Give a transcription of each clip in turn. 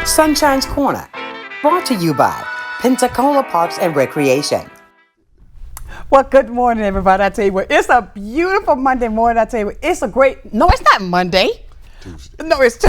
Sunshine's Corner, brought to you by Pensacola Parks and Recreation. Well, good morning, everybody. I tell you what, it's a beautiful Monday morning. I tell you what, it's a great, no, it's not Monday. Tuesday. No, it's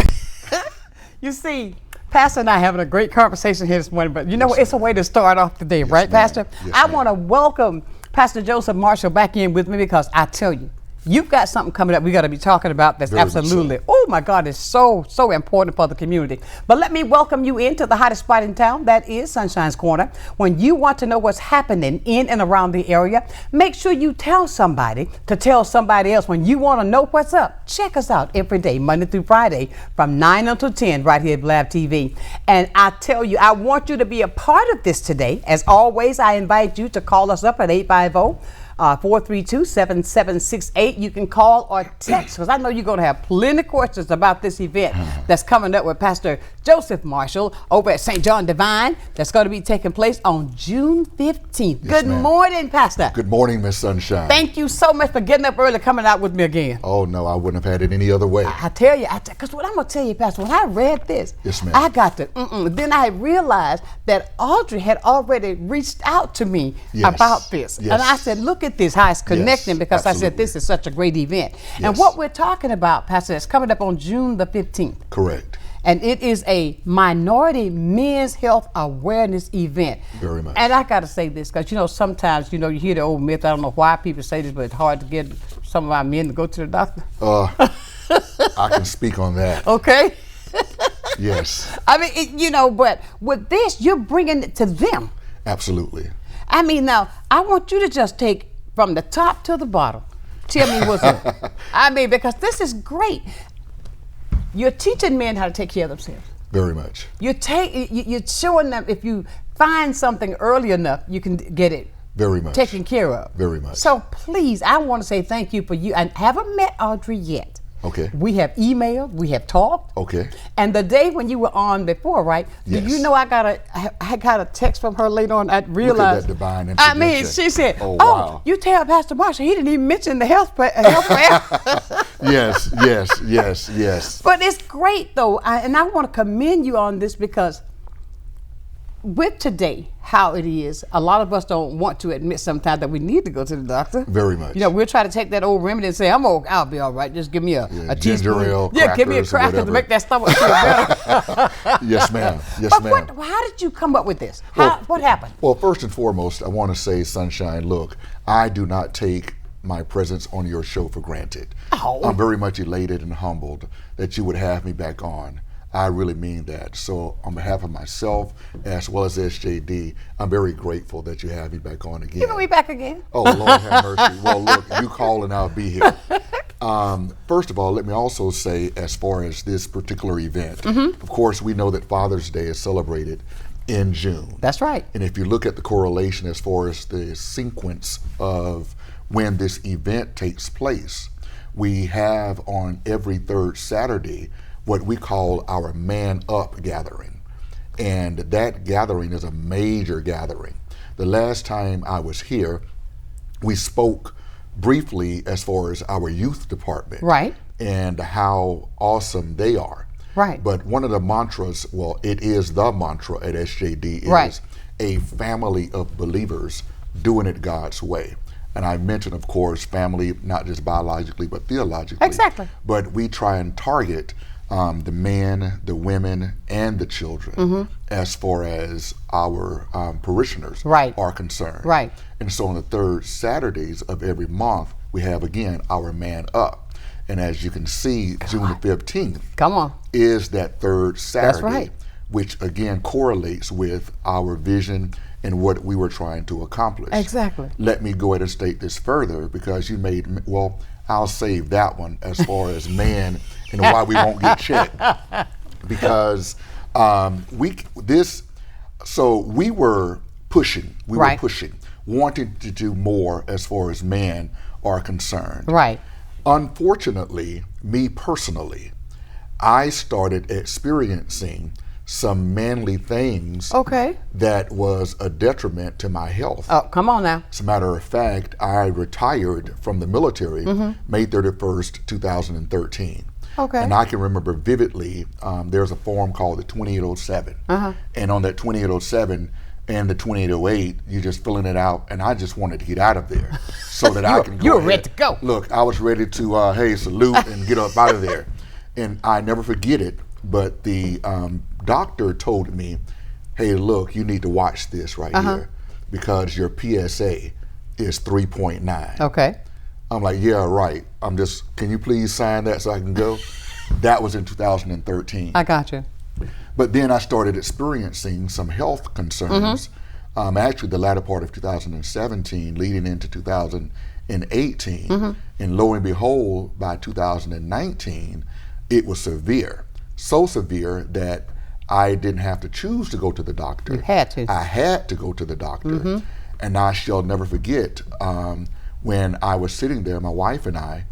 You see, Pastor and I having a great conversation here this morning, but you know what, it's a way to start off the day, right, ma'am. Pastor? Yes, I ma'am. want to welcome Pastor Joseph Marshall back in with me because I tell you, you've got something coming up we got to be talking about that's Very much absolutely, so. oh my God, it's so important for the community. But let me welcome you into the hottest spot in town, that is Sunshine's Corner. When you want to know what's happening in and around the area, make sure you tell somebody to tell somebody else. When you want to know what's up, check us out every day, Monday through Friday, from 9 until 10, right here at Blab TV. And I tell you, I want you to be a part of this today. As always, I invite you to call us up at 850-432-7768. You can call or text because I know you're going to have plenty of questions about this event that's coming up with Pastor Joseph Marshall over at St. John Divine that's going to be taking place on June 15th. Yes, Good ma'am. morning, Pastor. Good morning, Miss Sunshine. Thank you so much for getting up early, coming out with me again. Oh, no, I wouldn't have had it any other way. I tell you, because what I'm going to tell you, Pastor, when I read this, Yes, ma'am. I got to, then I realized that Audrey had already reached out to me Yes. about this. Yes. And I said, look at this, how it's connecting, because I said, absolutely. this is such a great event. And Yes. what we're talking about, Pastor, is coming up on June the 15th. Correct. And it is a minority men's health awareness event. Very much. And I got to say this, because, sometimes, you hear the old myth. I don't know why people say this, but it's hard to get some of our men to go to the doctor. I can speak on that. Okay? Yes, I mean, but with this, you're bringing it to them. absolutely. I mean, now, I want you to just take from the top to the bottom. Tell me what's up. I mean, because this is great. You're teaching men how to take care of themselves. Very much. You're showing them if you find something early enough, you can get it Very much. taken care of. Very much. So please, I want to say thank you for you. I haven't met Audrey yet. Okay. We have emailed, we have talked. Okay. And the day when you were on before, right? Yes. Do you know I got a text from her later on? I realized. that divine I mean, intervention. she said, Oh, "Oh, wow. you tell Pastor Marshall he didn't even mention the health plan." Yes. But it's great though, and I want to commend you on this because with today, how it is, a lot of us don't want to admit sometimes that we need to go to the doctor. Very much. We'll try to take that old remedy and say, I'll be all right. Just give me a ginger teaspoon. ale, Yeah, give me a crackers, cracker to whatever. make that stomach feel better. Yes, ma'am. Yes, But ma'am. how did you come up with this? Well- What happened? Well, first and foremost, I want to say, Sunshine, look, I do not take my presence on your show for granted. Oh. I'm very much elated and humbled that you would have me back on. I really mean that. So on behalf of myself, as well as SJD, I'm very grateful that you have me back on again. You can be back again. Oh, Lord have mercy. Well, look, you call and I'll be here. First of all, let me also say, as far as this particular event, of course, we know that Father's Day is celebrated in June. That's right. And if you look at the correlation as far as the sequence of when this event takes place, we have on every third Saturday what we call our Man Up gathering. And that gathering is a major gathering. The last time I was here, we spoke briefly as far as our youth department. Right. And how awesome they are. Right. But one of the mantras, well, it is the mantra at SJD, is Right. a family of believers doing it God's way. And I mentioned, of course, family, not just biologically, but theologically. Exactly. But we try and target the men, the women, and the children as far as our parishioners Right. are concerned. Right. And so on the third Saturdays of every month, we have, again, our Man Up. And as you can see, June the 15th Come on. is that third Saturday, right. which again correlates with our vision and what we were trying to accomplish. Exactly. Let me go ahead and state this further because you made, well, I'll save that one as far as man and why we won't get checked. Because we were pushing, Right. wanting to do more as far as men are concerned. Right. Unfortunately, me personally, I started experiencing some manly things Okay. that was a detriment to my health. Oh, come on now. As a matter of fact, I retired from the military May 31st, 2013. Okay. And I can remember vividly, there's a form called the 2807. And on that 2807 and the 2808, you're just filling it out. And I just wanted to get out of there so that I can go You were ahead. ready to go. Look, I was ready to, hey, salute and get up out of there. And I never forget it, but the doctor told me, hey, look, you need to watch this right here because your PSA is 3.9. Okay. I'm like, yeah, right. Can you please sign that so I can go? That was in 2013. I got you. But then I started experiencing some health concerns. Actually, the latter part of 2017, leading into 2018. And lo and behold, by 2019, it was severe. So severe that I didn't have to choose to go to the doctor. You had to. I had to go to the doctor. And I shall never forget when I was sitting there, my wife and I,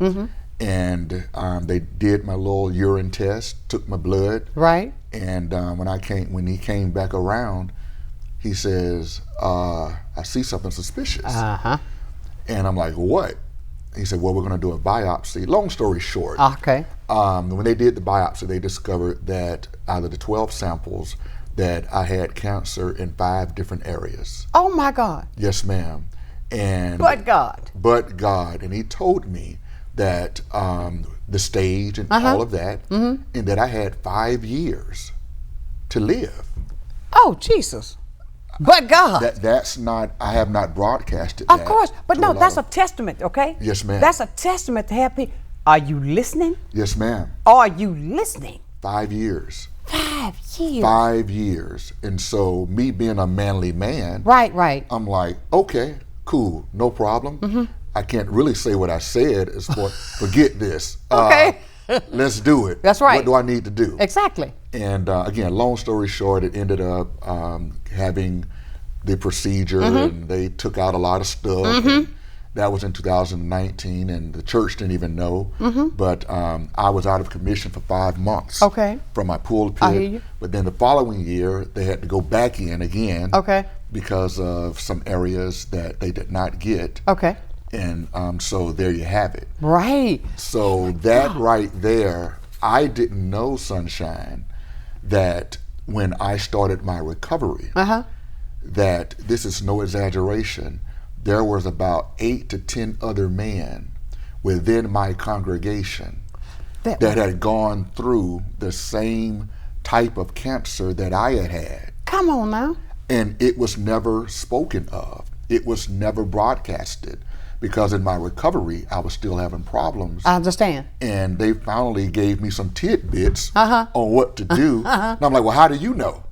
and they did my little urine test, took my blood. Right. And when he came back around, he says, I see something suspicious. And I'm like, what? He said, well, we're going to do a biopsy. Long story short. Okay. When they did the biopsy, they discovered that out of the 12 samples, that I had cancer in 5 different areas. Oh my God. Yes, ma'am. And But God. But God. And he told me that the stage and all of that, and that I had 5 years to live. Oh, Jesus. But God. That's not, I have not broadcasted Of that. course. But to no, a lot that's a of- testament, okay? Yes, ma'am. That's a testament to have people. Are you listening? Yes, ma'am. Are you listening? 5 years. 5 years. 5 years. And so me being a manly man, Right. I'm like, okay, cool, no problem. I can't really say what I said as for forget this. Okay. Let's do it. That's right. What do I need to do? Exactly. And again, long story short, it ended up having the procedure and they took out a lot of stuff. And that was in 2019 and the church didn't even know. But I was out of commission for 5 months from my pulpit. I hear you. But then the following year, they had to go back in again because of some areas that they did not get. And so there you have it. Right. So that right there, I didn't know, Sonshine, that when I started my recovery, that this is no exaggeration, there was about 8 to 10 other men within my congregation that had gone through the same type of cancer that I had had. Come on now. And it was never spoken of. It was never broadcasted. Because in my recovery, I was still having problems. I understand. And they finally gave me some tidbits on what to do. And I'm like, well, how do you know?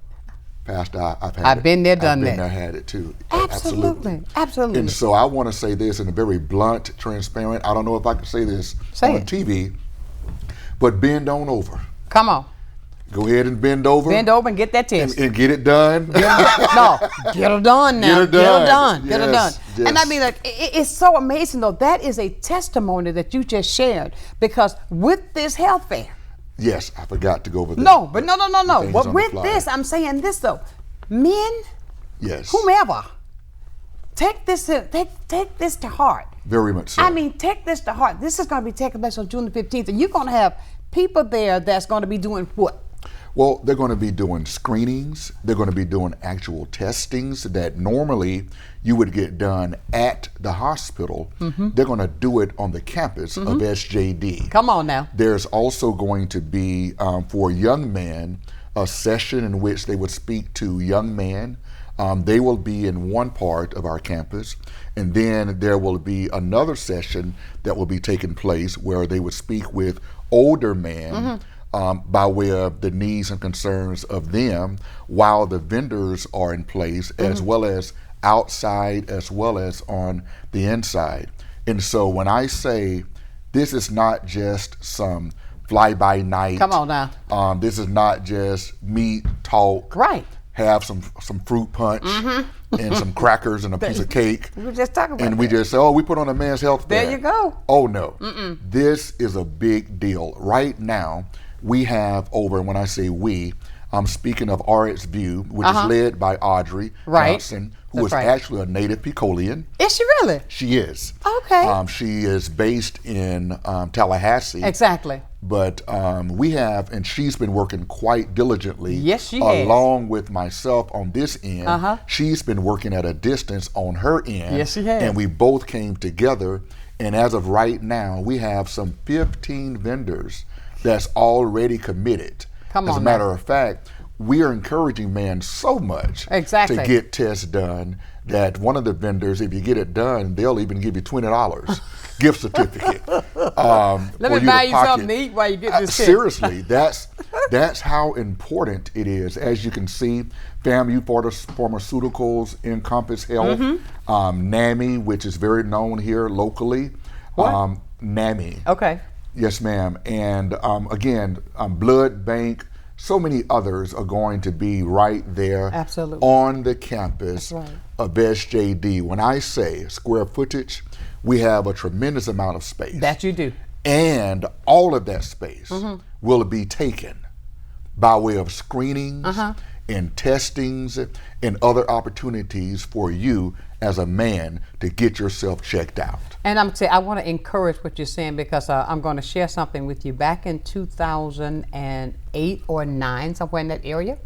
Pastor, I've been there, done that. I've been there, had it too. Absolutely. And so I want to say this in a very blunt, transparent, I don't know if I can say this on TV, but bend on over. Come on. Go ahead and bend over. Bend over and get that test. And get it done. No, get her done now. Get her done. Get her done. Yes. And I mean, like, it's so amazing, though. That is a testimony that you just shared because with this health fair. Yes, I forgot to go over that. No. But with this, I'm saying this, though. Men, whomever, take this to heart. Very much so. I mean, take this to heart. This is going to be taking place on June the 15th, and you're going to have people there that's going to be doing what? Well, they're going to be doing screenings. They're going to be doing actual testings that normally you would get done at the hospital. They're going to do it on the campus of SJD. Come on now. There's also going to be, for young men, a session in which they would speak to young men. They will be in one part of our campus, and then there will be another session that will be taking place where they would speak with older men by way of the needs and concerns of them while the vendors are in place, as well as outside, as well as on the inside. And so when I say this is not just some fly-by-night. Come on now. This is not just meet, talk. Right. Have some fruit punch and some crackers and a piece of cake. We were just talking about and we just say, oh, we put on a men's health fair. There you go. Oh, no. This is a big deal. Right now, we have over, and when I say we, Speaking of RX View, which is led by Audrey Johnson, who is actually a native Picolian. Is she really? She is. Okay. She is based in Tallahassee. Exactly. But we have, and she's been working quite diligently. Yes, she has. Along with myself on this end. She's been working at a distance on her end. Yes, she has. And we both came together. And as of right now, we have some 15 vendors that's already committed. As a matter of fact, we are encouraging men so much to get tests done that one of the vendors, if you get it done, they'll even give you $20 gift certificate. Let me buy you something to eat while you get this test. Seriously, that's how important it is. As you can see, FAMU Pharmaceuticals, Encompass Health, NAMI, which is very known here locally. What? NAMI. Okay. Yes, ma'am. And again, Blood Bank, so many others are going to be right there on the campus of SJD. When I say square footage, we have a tremendous amount of space. That you do. And all of that space will be taken by way of screenings and testings and other opportunities for you as a man to get yourself checked out. And I'm saying, I want to encourage what you're saying because I'm going to share something with you. Back in 2008 or 9, somewhere in that area,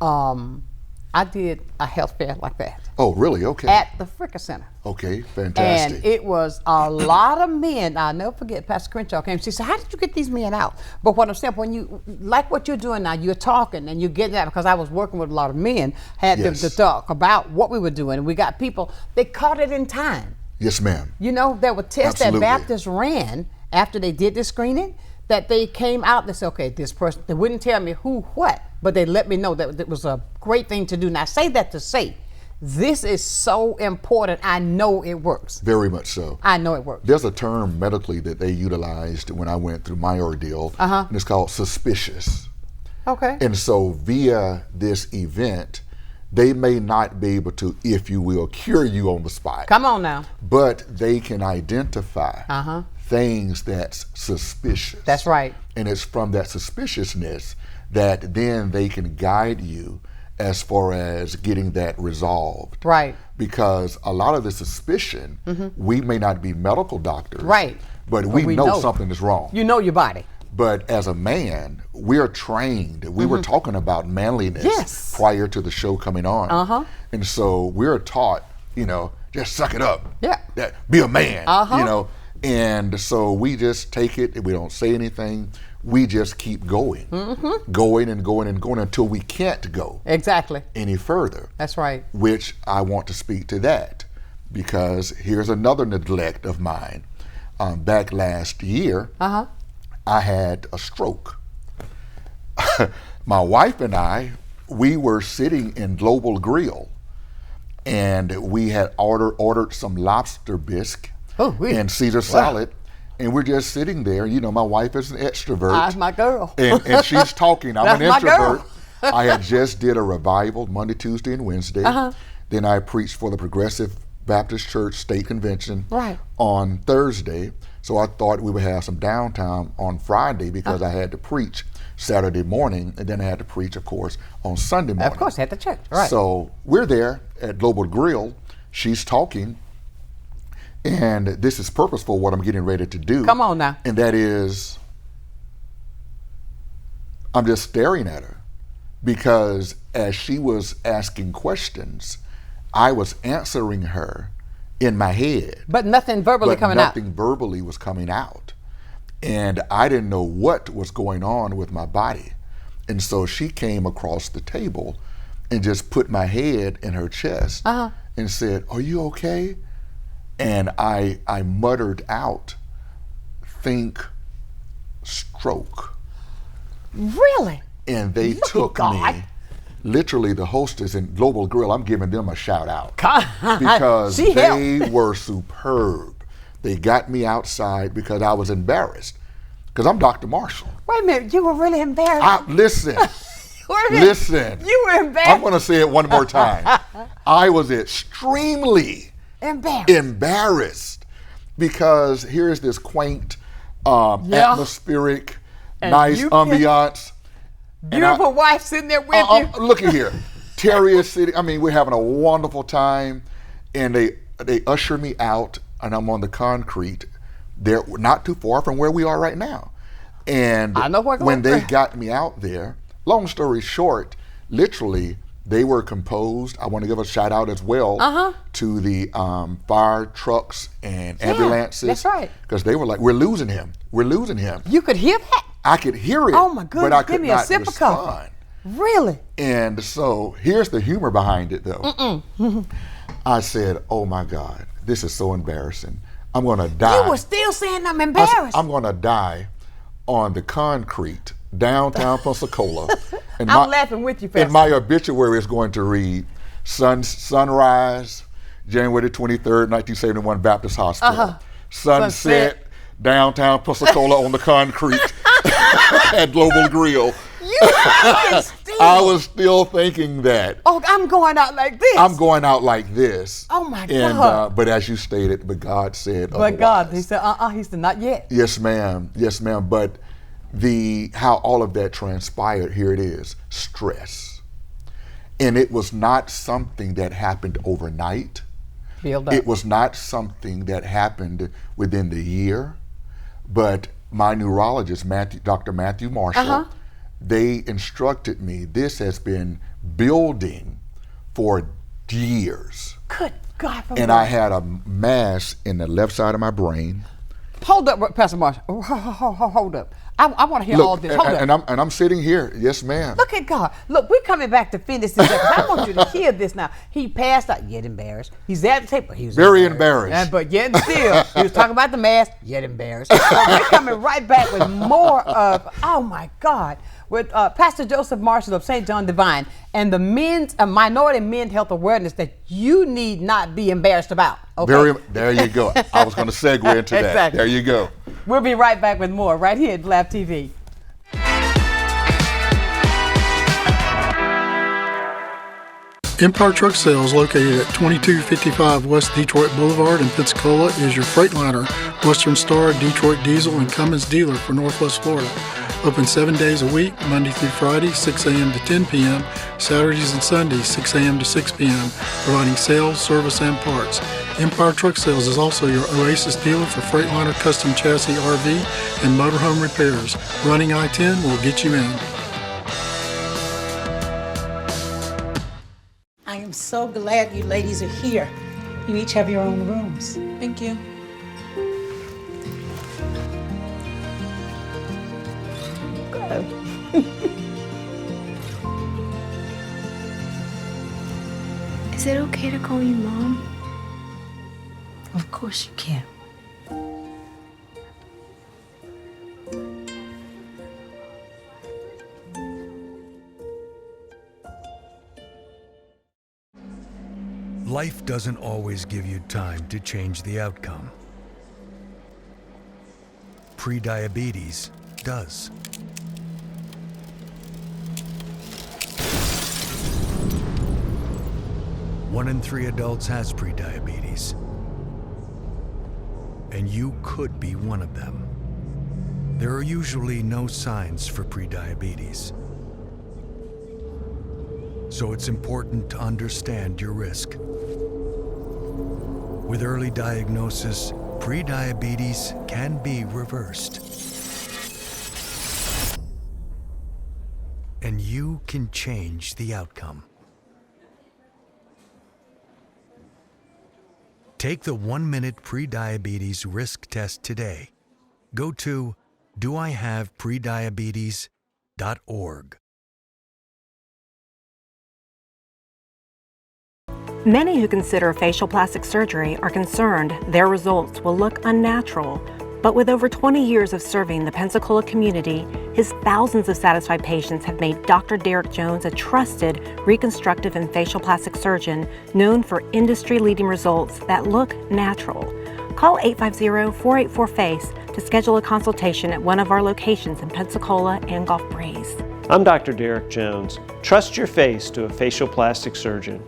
I did a health fair like that. Oh, really? Okay. At the Fricker Center. Okay, fantastic. And it was a lot of men. I'll never forget, Pastor Crenshaw came. She said, how did you get these men out? But what I'm saying, when you, like what you're doing now, you're talking and you're getting out, because I was working with a lot of men, had them to talk about what we were doing. And we got people, they caught it in time. Yes, ma'am. You know, there were tests that Baptists ran after they did this screening, that they came out, they said, okay, this person, they wouldn't tell me who, what, but they let me know that it was a great thing to do. Now, I say that to say, this is so important. I know it works. Very much so. I know it works. There's a term medically that they utilized when I went through my ordeal, and it's called suspicious. Okay. And so via this event, they may not be able to, if you will, cure you on the spot. Come on now. But they can identify things that's suspicious. That's right. And it's from that suspiciousness that then they can guide you as far as getting that resolved. Right. Because a lot of the suspicion, we may not be medical doctors. Right. But we know something is wrong. You know your body. But as a man, we're trained. We were talking about manliness prior to the show coming on. And so we're taught, you know, just suck it up. Yeah. Be a man, you know. And so we just take it, we don't say anything. We just keep going, going and going and going until we can't go any further. That's right. Which I want to speak to that, because here's another neglect of mine. Back last year, I had a stroke. My wife and I, we were sitting in Global Grill, and we had ordered some lobster bisque and Caesar salad, and we're just sitting there. You know, my wife is an extrovert. That's my girl. And she's talking. I'm an That's my introvert. girl. I had just did a revival Monday, Tuesday, and Wednesday. Then I preached for the Progressive Baptist Church State Convention on Thursday. So I thought we would have some downtime on Friday, because I had to preach Saturday morning, and then I had to preach, of course, on Sunday morning. Of course, at the church. Right. So we're there at Global Grill. She's talking, and this is purposeful, what I'm getting ready to do. Come on now. And that is, I'm just staring at her, because as she was asking questions, I was answering her in my head. But nothing verbally coming out. Nothing verbally was coming out. And I didn't know what was going on with my body. And so she came across the table and just put my head in her chest and said, "Are you okay?" And I muttered out, "Think stroke." Really? And they took me. Literally, the hostess in Global Grill, I'm giving them a shout out, because they were superb. They got me outside because I was embarrassed, because I'm Dr. Marshall. Wait a minute, you were really embarrassed? Listen, listen. You were embarrassed? I'm going to say it one more time. I was extremely embarrassed, because here's this quaint, atmospheric, nice ambiance. Beautiful wife sitting there with you. Look at here. Terry is sitting, I mean, we're having a wonderful time, and they usher me out, and I'm on the concrete. They're not too far from where we are right now. And I know when they got me out there, long story short, literally, they were composed. I want to give a shout out as well to the fire trucks and ambulances. That's right. Because they were like, we're losing him. We're losing him. You could hear that? I could hear it. Oh my goodness, but I give could me a not sip of respond. coffee. Really? And so here's the humor behind it, though. I said, oh my God, this is so embarrassing. I'm going to die. You were still saying I'm embarrassed. I'm going to die on the concrete, downtown Pensacola. And I'm laughing with you, Pastor. And my obituary is going to read, sunrise, January 23rd, 1971, Baptist Hospital. Sunset, downtown Pensacola on the concrete at Global Grill. I was still thinking that. Oh, I'm going out like this. I'm going out like this. Oh my and, God. But as you stated, but God said But otherwise. God, he said, not yet. Yes, ma'am. Yes, ma'am. But how all of that transpired, here it is, stress. And it was not something that happened overnight. Build up. It was not something that happened within the year. But my neurologist, Dr. Matthew Marshall, they instructed me, this has been building for years. Good God. And I had a mass in the left side of my brain. Hold up, Pastor Marshall. Hold up. I want to hear all this. Hold up. And I'm sitting here. Yes, ma'am. Look at God. Look, we're coming back to finish this. I want you to hear this now. He passed out, yet embarrassed. He's at the table. He was very embarrassed. But yet still, he was talking about the mask, yet embarrassed. So we're coming right back with more of, oh my God, with Pastor Joseph Marshall of St. John Divine and the minority men's health awareness that you need not be embarrassed about. Okay? There you go. I was going to segue into that. Exactly. There you go. We'll be right back with more right here at Blab TV. Empire Truck Sales, located at 2255 West Detroit Boulevard in Pensacola, is your Freightliner, Western Star, Detroit Diesel, and Cummins dealer for Northwest Florida. Open 7 days a week, Monday through Friday, 6 a.m. to 10 p.m., Saturdays and Sundays, 6 a.m. to 6 p.m., providing sales, service, and parts. Empire Truck Sales is also your Oasis dealer for Freightliner custom chassis RV and motorhome repairs. Running I-10 will get you in. I am so glad you ladies are here. You each have your own rooms. Thank you. Is it okay to call you Mom? Of course you can. Life doesn't always give you time to change the outcome. Prediabetes does. One in 3 adults has prediabetes, and you could be one of them. There are usually no signs for prediabetes, so it's important to understand your risk. With early diagnosis, prediabetes can be reversed. And you can change the outcome. Take the 1-minute prediabetes risk test today. Go to doihaveprediabetes.org. Many who consider facial plastic surgery are concerned their results will look unnatural. But with over 20 years of serving the Pensacola community, his thousands of satisfied patients have made Dr. Derek Jones a trusted reconstructive and facial plastic surgeon known for industry-leading results that look natural. Call 850-484-FACE to schedule a consultation at one of our locations in Pensacola and Gulf Breeze. I'm Dr. Derek Jones. Trust your face to a facial plastic surgeon.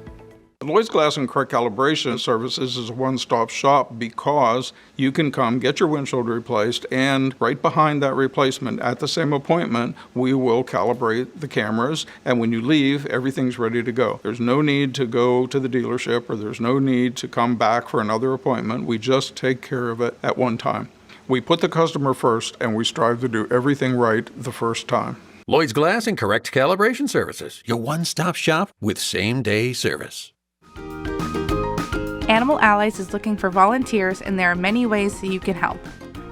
Lloyd's Glass and Correct Calibration Services is a one-stop shop because you can come get your windshield replaced, and right behind that replacement at the same appointment, we will calibrate the cameras, and when you leave, everything's ready to go. There's no need to go to the dealership, or there's no need to come back for another appointment. We just take care of it at one time. We put the customer first, and we strive to do everything right the first time. Lloyd's Glass and Correct Calibration Services, your one-stop shop with same-day service. Animal Allies is looking for volunteers, and there are many ways that you can help.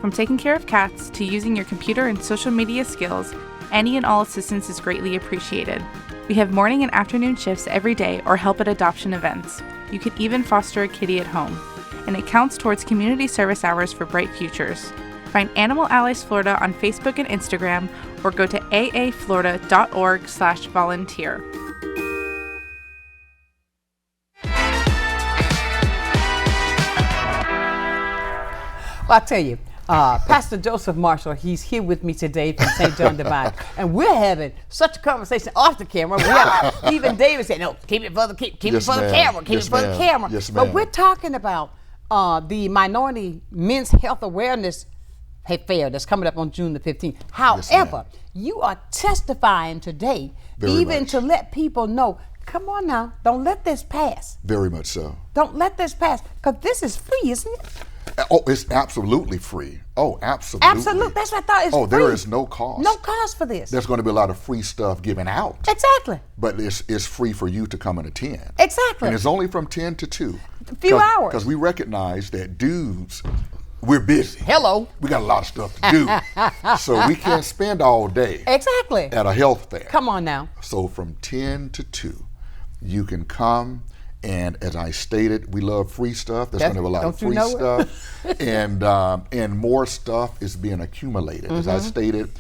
From taking care of cats to using your computer and social media skills, any and all assistance is greatly appreciated. We have morning and afternoon shifts every day or help at adoption events. You can even foster a kitty at home. And it counts towards community service hours for bright futures. Find Animal Allies Florida on Facebook and Instagram, or go to aaflorida.org/volunteer. Well, I'll tell you, Pastor Joseph Marshall, he's here with me today from St. John Divine, and we're having such a conversation off the camera. We have, even David said, "No, keep it for the keep it for the camera, keep it for the camera." Yes, but ma'am. we're talking about the Minority Men's Health Awareness Fair that's coming up on June the 15th. However, you are testifying today, Very even much. to let people know, come on now, don't let this pass. Very much so. Don't let this pass, because this is free, isn't it? Oh, it's absolutely free. Oh, absolutely. Absolutely. That's what I thought. It's free. there is no cost. No cost for this. There's going to be a lot of free stuff given out. Exactly. But it's free for you to come and attend. Exactly. And it's only from 10 to 2. A few hours. Because we recognize that dudes, we're busy. Hello. We got a lot of stuff to do. So we can't spend all day Exactly. at a health fair. Come on now. So from 10 to 2, you can come. And as I stated, we love free stuff. There's going to be a lot of free stuff. And more stuff is being accumulated. As I stated,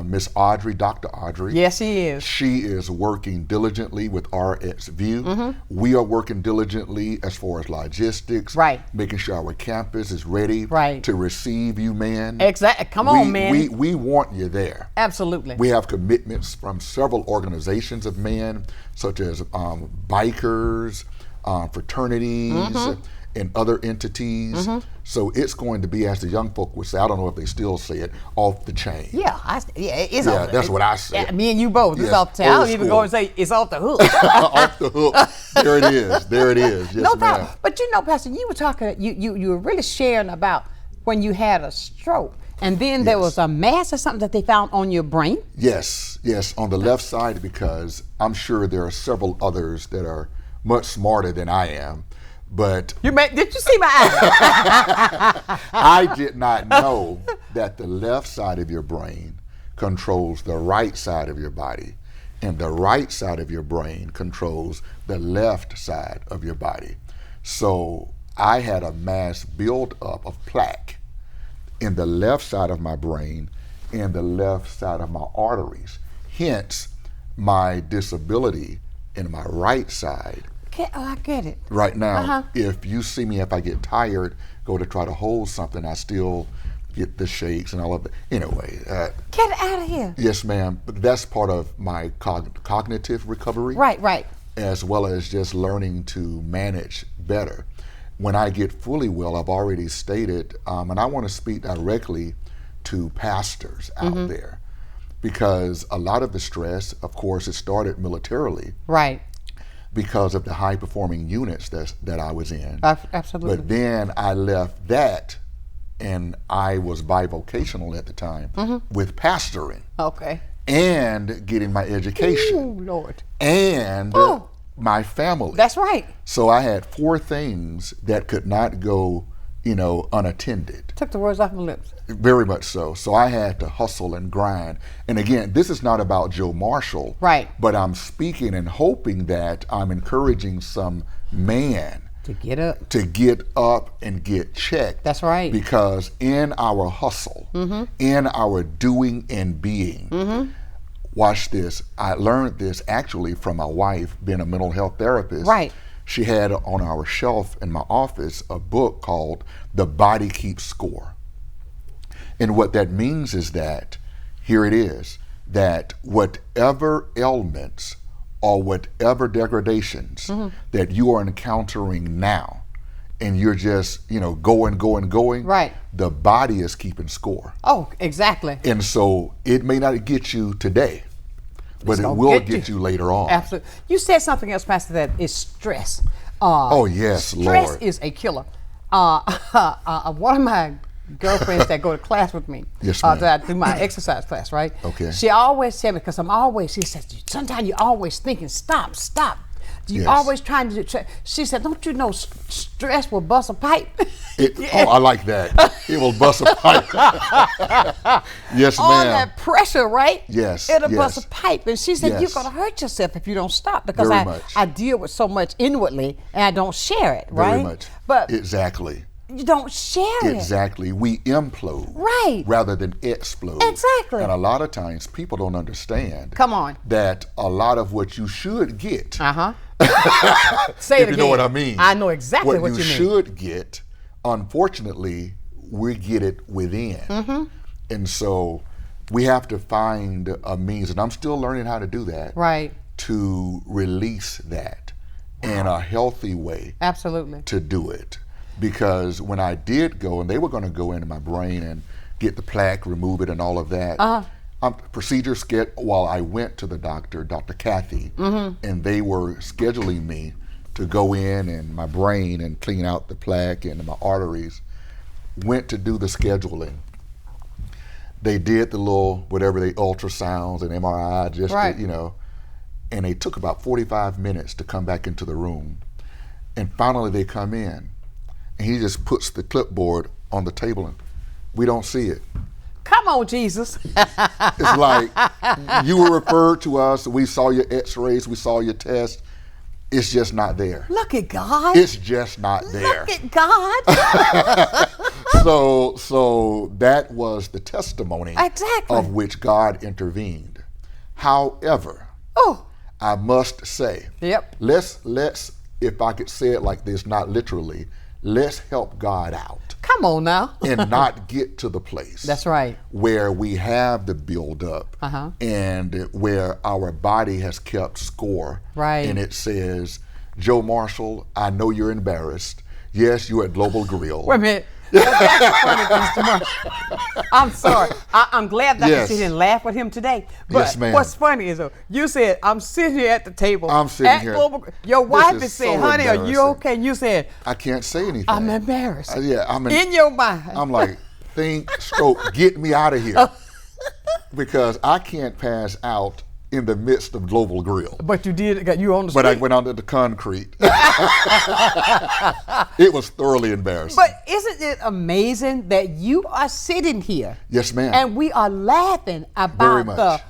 Miss Audrey, Dr. Audrey. Yes, she is. She is working diligently with RxView. We are working diligently as far as logistics. Right. Making sure our campus is ready Right. to receive you men. Exactly. Come on, man. We want you there. Absolutely. We have commitments from several organizations of men, such as bikers, fraternities, and other entities. So it's going to be, as the young folk would say, I don't know if they still say it, off the chain. Yeah, it's off the, that's what I say. Yeah, me and you both. Yes, It's off the chain. I old don't even school. go and say it's off the hook. Off the hook. There it is. There it is. Yes, No ma'am. problem. But you know, Pastor, you were talking, you were really sharing about when you had a stroke. And then there was a mass or something that they found on your brain? Yes, on the left side, because I'm sure there are several others that are much smarter than I am. But Did you see my eye? I did not know that the left side of your brain controls the right side of your body, and the right side of your brain controls the left side of your body. So I had a mass buildup of plaque in the left side of my brain and the left side of my arteries. Hence, my disability in my right side. I get it. Right now, if you see me, if I get tired, go to try to hold something, I still get the shakes and all of it. Anyway. Get it out of here. Yes, ma'am. But that's part of my cognitive recovery. Right. As well as just learning to manage better. When I get fully well, I've already stated, and I want to speak directly to pastors out there, because a lot of the stress, of course, it started militarily. Right. Because of the high-performing units that I was in. Absolutely. But then I left that, and I was bivocational at the time with pastoring. Okay. And getting my education. Oh, Lord. And my family. That's right. So I had 4 things that could not go, unattended. Took the words off my lips. Very much so. So I had to hustle and grind. And again, this is not about Joe Marshall. Right. But I'm speaking and hoping that I'm encouraging some man to get up and get checked. That's right. Because in our hustle, in our doing and being, watch this. I learned this actually from my wife, being a mental health therapist. Right. She had on our shelf in my office a book called The Body Keeps Score. And what that means is that, here it is, that whatever ailments or whatever degradations that you are encountering now, and you're just, going, Right. the body is keeping score. Oh, exactly. And so it may not get you today, but it will get you later on. Absolutely. You said something else, Pastor, that is stress. Oh, yes, stress Lord. is a killer. One of my girlfriends that go to class with me, Yes, ma'am. that I do my exercise class, right? Okay. She always said, because she says, sometimes you're always thinking, stop. You're Yes. always trying to do, she said, don't you know stress will bust a pipe? Oh, I like that. It will bust a pipe. Yes, All ma'am. that pressure, right? Yes, It'll yes. bust a pipe. And she said, Yes. you're going to hurt yourself if you don't stop, because Very much. I deal with so much inwardly and I don't share it, right? Very much. But Exactly. you don't share it. Exactly. We implode. Right. Rather than explode. Exactly. And a lot of times people don't understand. Come on. That a lot of what you should get. Say it if you again. know what I mean. I know exactly what you mean. should get, unfortunately, we get it within. And so we have to find a means, and I'm still learning how to do that. Right. To release that in a healthy way. Absolutely. To do it. Because when I did go, and they were going to go into my brain and get the plaque, remove it, and all of that. Procedure while I went to the doctor, Dr. Kathy, and they were scheduling me to go in and my brain and clean out the plaque and my arteries. Went to do the scheduling. They did the little, whatever they ultrasounds and MRI, just right. to, and they took about 45 minutes to come back into the room. And finally they come in, and he just puts the clipboard on the table, and we don't see it. Come on, Jesus. It's like, you were referred to us, we saw your x-rays, we saw your test. It's just not there. Look at God. It's just not there. Look at God. So that was the testimony of which God intervened. However, I must say, let's, if I could say it like this, not literally, let's help God out. Come on now. And not get to the place. That's right. Where we have the buildup and where our body has kept score. Right. And it says, Joe Marshall, I know you're embarrassed. Yes, you're at Global Grill. Wait a minute. That's funny, Mr. Marshall. I'm sorry. I'm glad that I can sit here and laugh with him today. But yes, ma'am. What's funny is, you said, I'm sitting here at the table. I'm sitting here. Your wife is saying, so honey, are you okay? And you said, I can't say anything. I'm embarrassed. I'm in your mind. I'm like, stroke, get me out of here. Because I can't pass out in the midst of Global Grill. But you did, you on the street. But I went onto the concrete. It was thoroughly embarrassing. But isn't it amazing that you are sitting here? Yes, ma'am. And we are laughing about the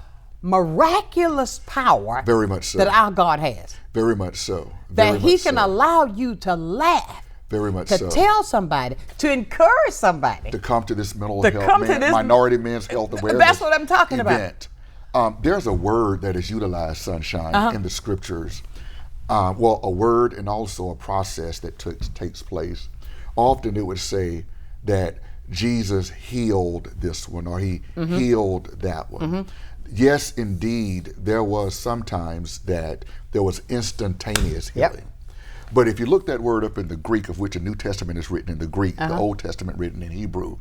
miraculous power very much so. that our God has. Very much so. That He can allow you to laugh. Very much to so. tell somebody, to encourage somebody. To come to this mental health, minority men's health awareness That's what I'm talking event. There's a word that is utilized, Sonshine, in the scriptures. A word and also a process that takes place. Often it would say that Jesus healed this one or he healed that one. Yes, indeed, there was sometimes that there was instantaneous healing. But if you look that word up in the Greek, of which the New Testament is written in the Greek, the Old Testament written in Hebrew,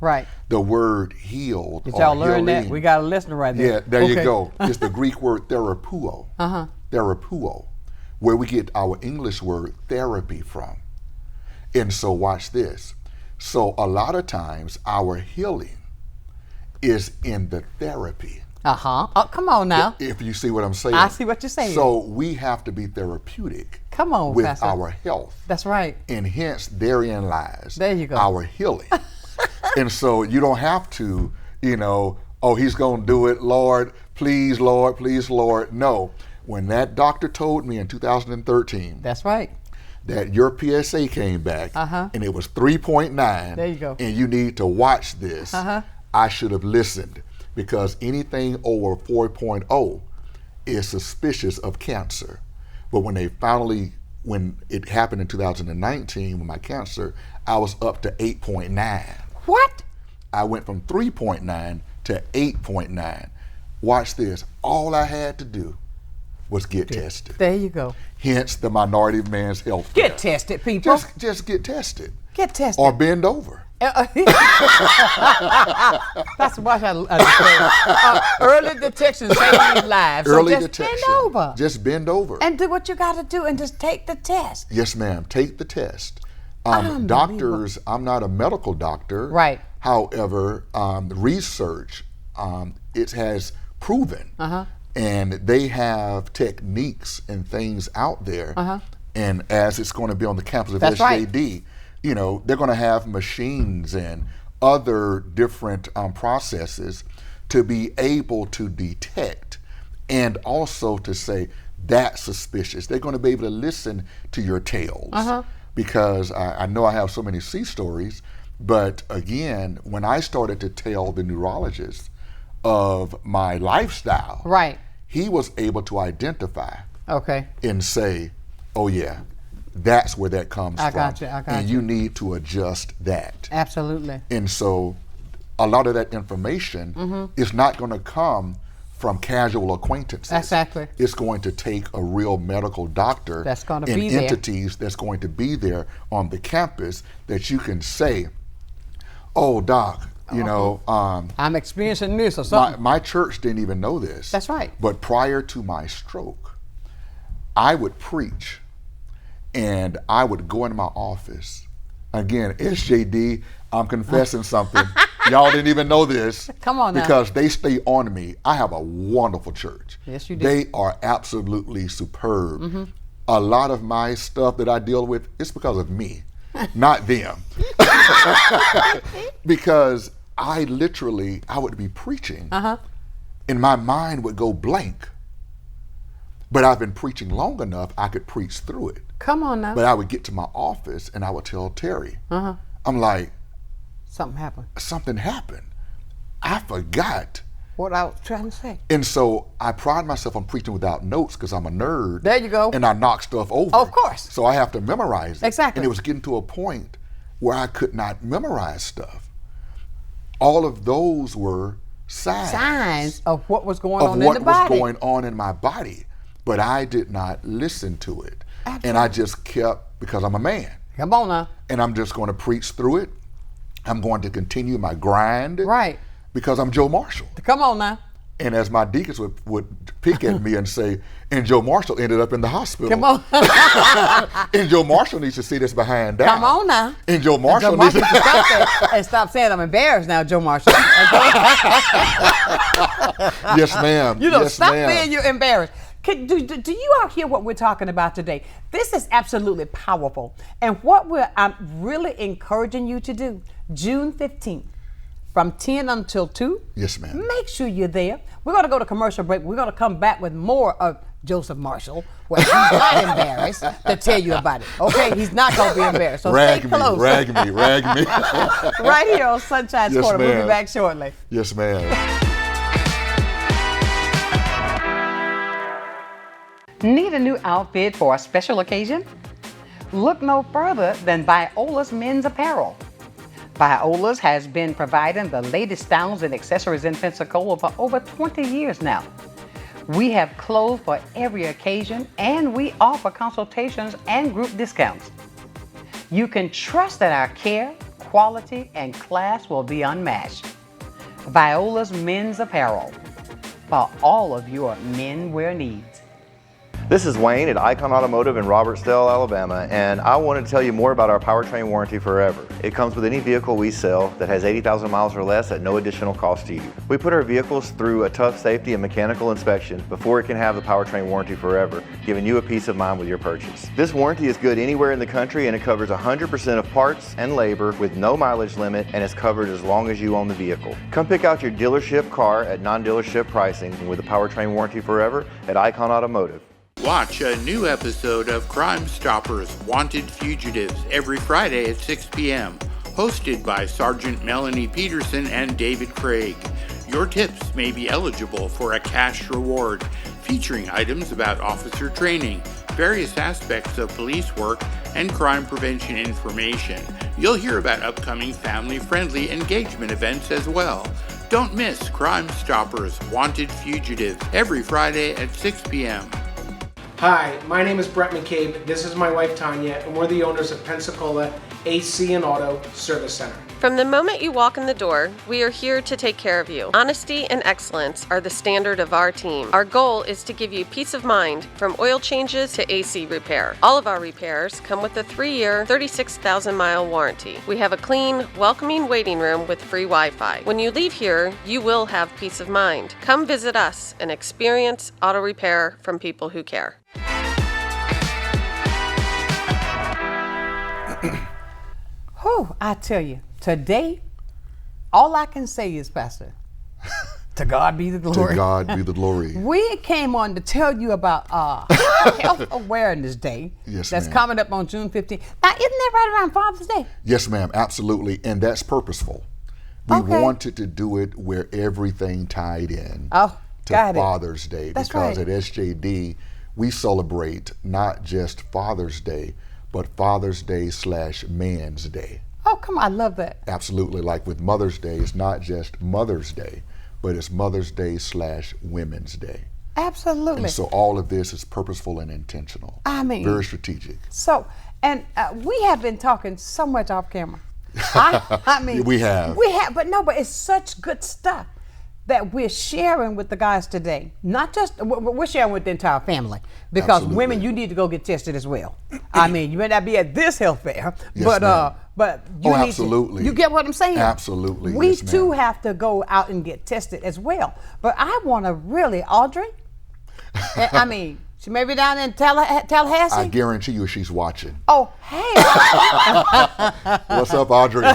the word healed. Did y'all learn that? We got a listener right there. Yeah, there you go. It's the Greek word therapuo. Therapuo, where we get our English word therapy from. And so watch this. So a lot of times our healing is in the therapy. Oh, come on now. If you see what I'm saying. I see what you're saying. So we have to be therapeutic. Come on, with Pastor. our health. That's right. And hence therein lies there you go. Our healing. And so you don't have to, he's going to do it, Lord, please, Lord. No. When that doctor told me in 2013. That's right. That your PSA came back and it was 3.9. There you go. And you need to watch this. I should have listened. Because anything over 4.0 is suspicious of cancer. But when it happened in 2019 with my cancer, I was up to 8.9. What? I went from 3.9 to 8.9. Watch this. All I had to do was get tested. There you go. Hence the minority man's health care. Get tested, people. Just get tested. Get tested. Or bend over. That's what I early detection saves lives. So Early just detection. bend over. Just bend over. And do what you got to do and just take the test. Yes, ma'am. Take the test. Doctors, I'm not a medical doctor. Right. However, research, it has proven, and they have techniques and things out there. And as it's going to be on the campus of SJD, you know, they're going to have machines and other different processes to be able to detect and also to say that's suspicious. They're going to be able to listen to your tales because I know I have so many C stories, but again, when I started to tell the neurologist of my lifestyle, he was able to identify and say, oh yeah, that's where that comes from. I got you. And you need to adjust that. Absolutely. And so a lot of that information is not going to come from casual acquaintances. Exactly. It's going to take a real medical doctor that's going to and be there. entities that's going to be there on the campus that you can say, oh, doc, you know, I'm experiencing this or something. My church didn't even know this. That's right. But prior to my stroke, I would preach and I would go into my office. Again, SJD, I'm confessing something. Y'all didn't even know this. Come on now. Because they stay on me. I have a wonderful church. Yes, you do. They are absolutely superb. A lot of my stuff that I deal with, it's because of me, not them. Because I would be preaching and my mind would go blank. But I've been preaching long enough, I could preach through it. Come on now. But I would get to my office and I would tell Terry, I'm like, something happened. Something happened. I forgot what I was trying to say. And so I pride myself on preaching without notes because I'm a nerd. There you go. And I knock stuff over. Of course. So I have to memorize it. Exactly. And it was getting to a point where I could not memorize stuff. All of those were signs of what was going on in the body. Of what was going on in my body. But I did not listen to it. Absolutely. And I just kept, because I'm a man. Come on now. And I'm just going to preach through it. I'm going to continue my grind. Right. Because I'm Joe Marshall. Come on now. And as my deacons would pick at me and say, and Joe Marshall ended up in the hospital. Come on. And Joe Marshall needs to see this behind down. Come on now. And Joe Marshall needs to stop that and stop saying I'm embarrassed now, Joe Marshall. Yes, ma'am. You know, yes, stop ma'am. saying you're embarrassed. Do you all hear what we're talking about today? This is absolutely powerful. And what I'm really encouraging you to do, June 15th, from 10 until 2. Yes, ma'am. Make sure you're there. We're going to go to commercial break. We're going to come back with more of Joseph Marshall, where he's not embarrassed to tell you about it. Okay, he's not going to be embarrassed. So rag stay close. Rag me. Right here on Sunshine's Corner. Ma'am. We'll be back shortly. Yes, ma'am. Need a new outfit for a special occasion? Look no further than Viola's Men's Apparel. Viola's has been providing the latest styles and accessories in Pensacola for over 20 years now. We have clothes for every occasion, and we offer consultations and group discounts. You can trust that our care, quality, and class will be unmatched. Viola's Men's Apparel, for all of your men wear needs. This is Wayne at Icon Automotive in Robertsdale, Alabama, and I wanted to tell you more about our powertrain warranty forever. It comes with any vehicle we sell that has 80,000 miles or less at no additional cost to you. We put our vehicles through a tough safety and mechanical inspection before it can have the powertrain warranty forever, giving you a peace of mind with your purchase. This warranty is good anywhere in the country, and it covers 100% of parts and labor with no mileage limit, and is covered as long as you own the vehicle. Come pick out your dealership car at non-dealership pricing with the powertrain warranty forever at Icon Automotive. Watch a new episode of Crime Stoppers Wanted Fugitives every Friday at 6 p.m., hosted by Sergeant Melanie Peterson and David Craig. Your tips may be eligible for a cash reward, featuring items about officer training, various aspects of police work, and crime prevention information. You'll hear about upcoming family-friendly engagement events as well. Don't miss Crime Stoppers Wanted Fugitives every Friday at 6 p.m. Hi, my name is Brett McCabe. This is my wife Tanya, and we're the owners of Pensacola AC and Auto Service Center. From the moment you walk in the door, we are here to take care of you. Honesty and excellence are the standard of our team. Our goal is to give you peace of mind from oil changes to AC repair. All of our repairs come with a 3-year, 36,000-mile warranty. We have a clean, welcoming waiting room with free Wi-Fi. When you leave here, you will have peace of mind. Come visit us and experience auto repair from people who care. Whew, I tell you, today, all I can say is, Pastor, to God be the glory. To God be the glory. We came on to tell you about Health Awareness Day. Yes, that's ma'am. coming up on June 15th. Now, isn't that right around Father's Day? Yes, ma'am, absolutely. And that's purposeful. We Okay. wanted to do it where everything tied in Oh, to got it. Father's Day. That's because right. at SJD, we celebrate not just Father's Day, but Father's Day / Man's Day. Oh, come on, I love that. Absolutely. Like with Mother's Day, it's not just Mother's Day, but it's Mother's Day / Women's Day. Absolutely. And so all of this is purposeful and intentional. I mean, very strategic. So, and we have been talking so much off camera. I mean, We have, but it's such good stuff that we're sharing with the guys today. Not just, we're sharing with the entire family, because Absolutely. women, you need to go get tested as well. I mean, you may not be at this health fair, Yes, but ma'am. you need absolutely. to. You get what I'm saying? Absolutely. We yes, ma'am. too have to go out and get tested as well. But I want to really, Audrey, I mean, she may be down in Tallahassee. I guarantee you she's watching. Oh, hey. What's up, Audrey?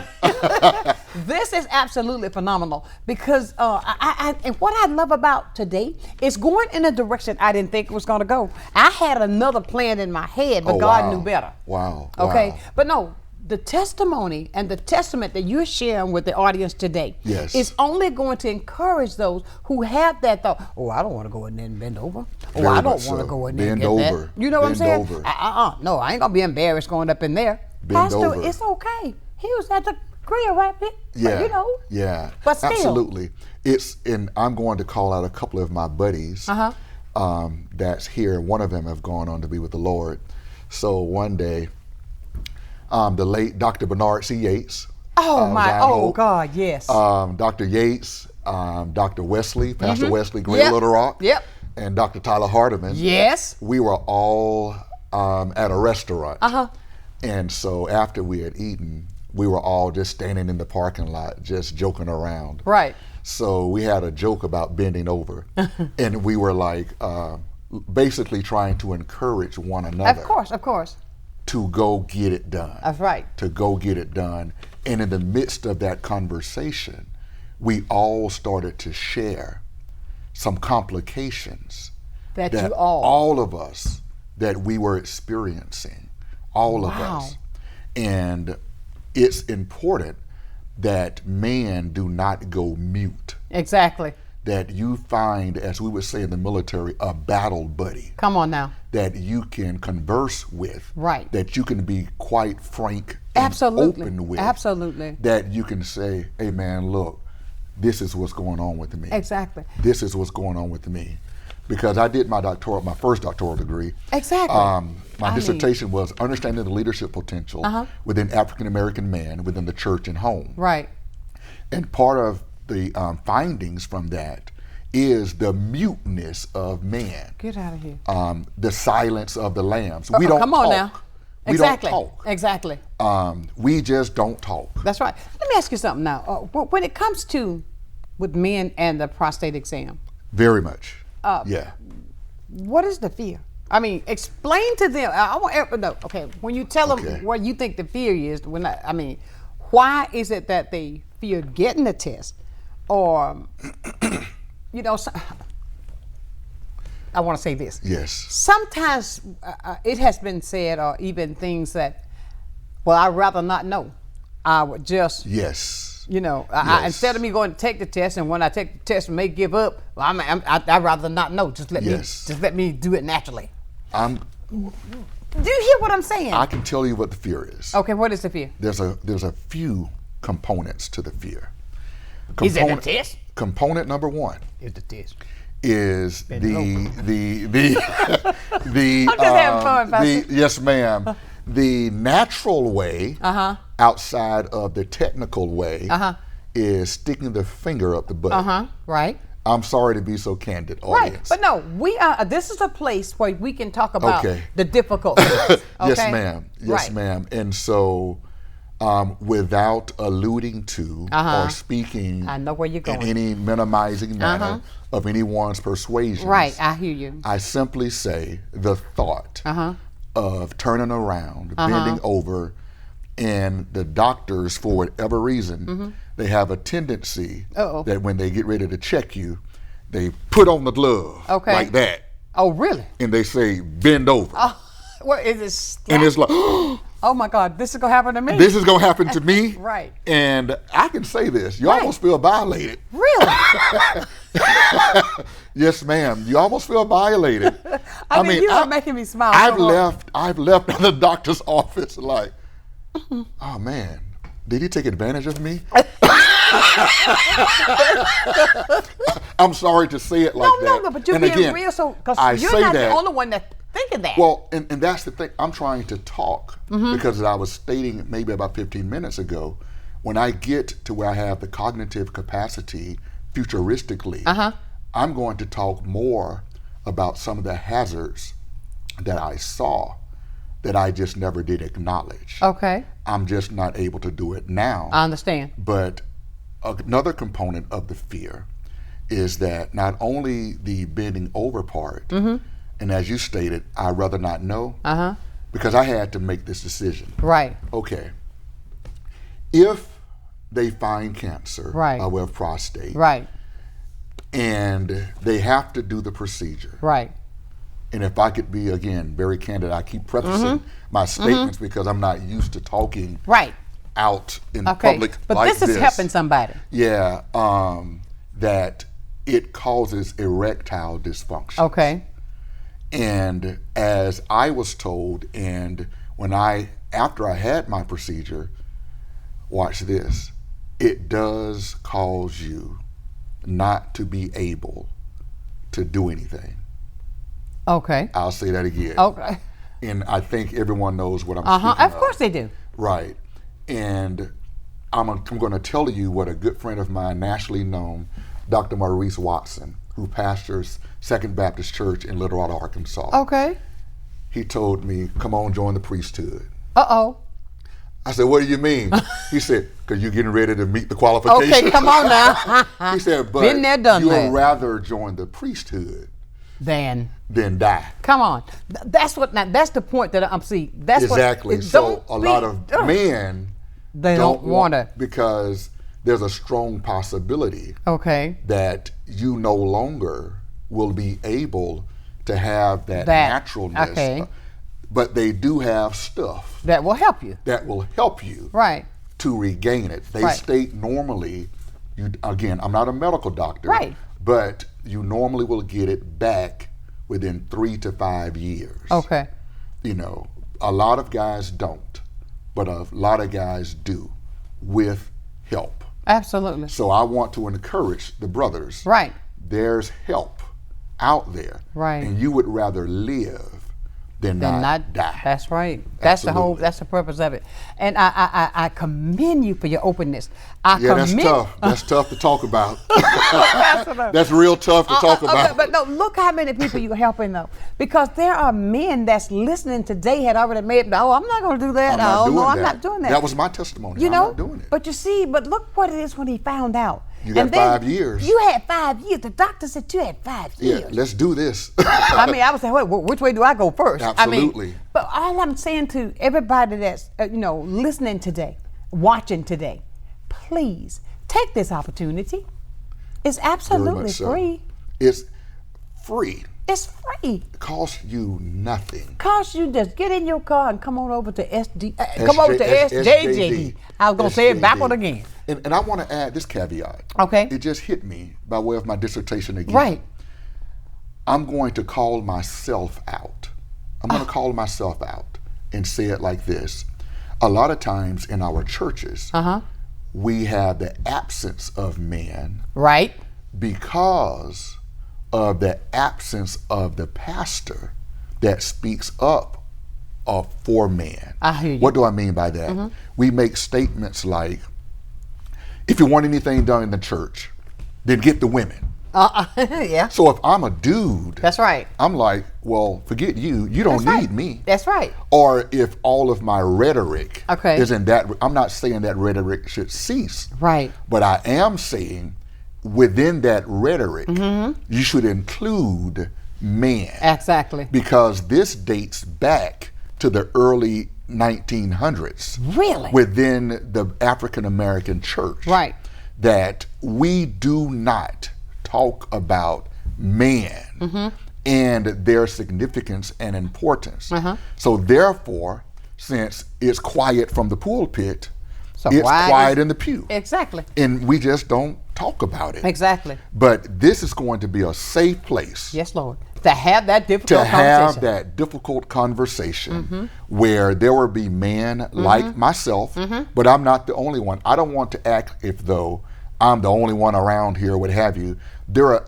This is absolutely phenomenal, because and what I love about today is going in a direction I didn't think it was going to go. I had another plan in my head, but God wow. knew better. Wow. Okay, Wow. but no, the testimony and the testament that you're sharing with the audience today Yes. is only going to encourage those who have that thought, oh, I don't want to go in there and bend over. Oh, Very I don't much want to so. go in there and Bend get over. that. You know what I'm Bend saying? over. No, I ain't going to be embarrassed going up in there. Bend Pastor, over. it's okay. He was at the grill, right? Yeah. You know. Yeah. But still. Absolutely. And I'm going to call out a couple of my buddies that's here. One of them have gone on to be with the Lord. So one day, the late Dr. Bernard C. Yates. Oh my! Zion Oh Hope, God! Yes. Dr. Yates, Dr. Wesley, Pastor Wesley, Great Yep. Little Rock, Yep. and Dr. Tyler Hardiman. Yes. We were all at a restaurant. And so after we had eaten, we were all just standing in the parking lot, just joking around. Right. So we had a joke about bending over, and we were like basically trying to encourage one another. Of course. To go get it done. That's right. To go get it done. And in the midst of that conversation, we all started to share some complications That that you all. all of us that we were experiencing, all of us. And it's important that men do not go mute. Exactly. That you find, as we would say in the military, a battle buddy. Come on now. That you can converse with. Right. That you can be quite frank and Absolutely. open with. Absolutely. That you can say, hey man, look, this is what's going on with me. Exactly. This is what's going on with me. Because I did my first doctoral degree. Exactly. My dissertation was Understanding the Leadership Potential within African American men within the church and home. Right. And part of the findings from that is the muteness of man. Get out of here. The silence of the lambs. We don't come on talk. now. We Exactly. don't talk. Exactly. We just don't talk. That's right. Let me ask you something now. When it comes to with men and the prostate exam, Very much. Yeah. what is the fear? I mean, explain to them. I want everyone to know. Okay, when you tell them Okay. what you think the fear is, why is it that they fear getting the test, or I want to say this. Yes. Sometimes it has been said, or even things that, well, I'd rather not know. I would just. Yes. Instead of me going to take the test, and when I take the test and may give up, well, I'd rather not know. Just let me do it naturally. Do you hear what I'm saying? I can tell you what the fear is. Okay, what is the fear? There's a few components to the fear. Is it the test? Component number one is the test. is Bend the I'm just having fun, Pastor. yes, ma'am. The natural way, outside of the technical way, is sticking the finger up the butt. Right. I'm sorry to be so candid, audience. Right, but no, we are. This is a place where we can talk about the difficult things. Okay? Yes, ma'am. Yes, ma'am. And so, without alluding to or speaking I know where you're going. in any minimizing manner of anyone's persuasions, Right, I hear you. I simply say the thought of turning around, bending over, and the doctors, for whatever reason, they have a tendency that when they get ready to check you, they put on the glove like that. Oh, really? And they say, bend over. What is it? Slap? And it's like, oh my God, this is gonna happen to me. This is gonna happen to me. Right. And I can say this, you almost feel violated. Really? Yes, ma'am. You almost feel violated. I mean, you are making me smile. I've left the doctor's office like, oh man, did he take advantage of me? I'm sorry to say it like that. No, but you're being real, so because you're not the only one that's thinking that. Well, and that's the thing. I'm trying to talk because as I was stating maybe about 15 minutes ago, when I get to where I have the cognitive capacity futuristically, I'm going to talk more about some of the hazards that I saw that I just never did acknowledge. Okay. I'm just not able to do it now. I understand. But another component of the fear is that not only the bending over part, and as you stated, I'd rather not know, because I had to make this decision. Right. Okay. If they find cancer by way of prostate, and they have to do the procedure, and if I could be, again, very candid, I keep prefacing my statements because I'm not used to talking out in public but like this is helping somebody. Yeah, that it causes erectile dysfunction. Okay. And as I was told, and after I had my procedure, watch this, it does cause you not to be able to do anything. Okay. I'll say that again. Okay. And I think everyone knows what I'm speaking of. Of course they do. Right. And I'm going to tell you what a good friend of mine, nationally known, Dr. Maurice Watson, who pastors Second Baptist Church in Little Rock, Arkansas. Okay. He told me, come on, join the priesthood. Uh-oh. I said, what do you mean? He said, because you're getting ready to meet the qualifications. Okay, come on now. He said, but been there, done you'll that. rather join the priesthood than die. Come on. That's the point that I'm seeing. That's exactly. So a lot of men they don't want to, because there's a strong possibility that you no longer will be able to have that naturalness. Okay. But they do have stuff that will help you. To regain it. They state normally, again, I'm not a medical doctor, but you normally will get it back within 3 to 5 years. Okay. You know, a lot of guys don't, but a lot of guys do with help. Absolutely. So I want to encourage the brothers. There's help out there. And you would rather live than not die. That's right. That's the purpose of it. And I commend you for your openness. That's tough. That's tough to talk about. That's real tough to talk about. But no, look how many people you're helping though. Because there are men that's listening today had already made, I'm not going to do that. I'm not doing that. That was my testimony. You know, I'm not doing it. But you see, look what it is when he found out. You got 5 years. You had 5 years. The doctor said you had 5 years. Yeah, let's do this. I mean, I was saying, which way do I go first? Absolutely. I mean, but all I'm saying to everybody that's listening today, watching today, please take this opportunity. It's absolutely free. It's free. It's free. It costs you nothing. Costs you just get in your car and come on over to SJJD. I was going to say it backward again. And I want to add this caveat. Okay. It just hit me by way of my dissertation again. I'm going to call myself out. I'm going to call myself out and say it like this. A lot of times in our churches, we have the absence of men. Right. Because of the absence of the pastor that speaks up for man. I hear you. What do I mean by that? We make statements like, if you want anything done in the church, then get the women. Yeah. So if I'm a dude, that's right. I'm like, well, forget you. You don't need me. That's right. Or if all of my rhetoric Okay. is in that, I'm not saying that rhetoric should cease. Right. But I am saying within that rhetoric, you should include man. Exactly. Because this dates back to the early 1900s. Really? Within the African American church. Right. That we do not talk about man and their significance and importance. So therefore, since it's quiet from the pulpit, so it's quiet in the pew. Exactly. And we just don't talk about it. Exactly. But this is going to be a safe place. Yes, Lord. To have that difficult conversation. To have that difficult conversation where there will be men like myself, but I'm not the only one. I don't want to act if though I'm the only one around here, what have you.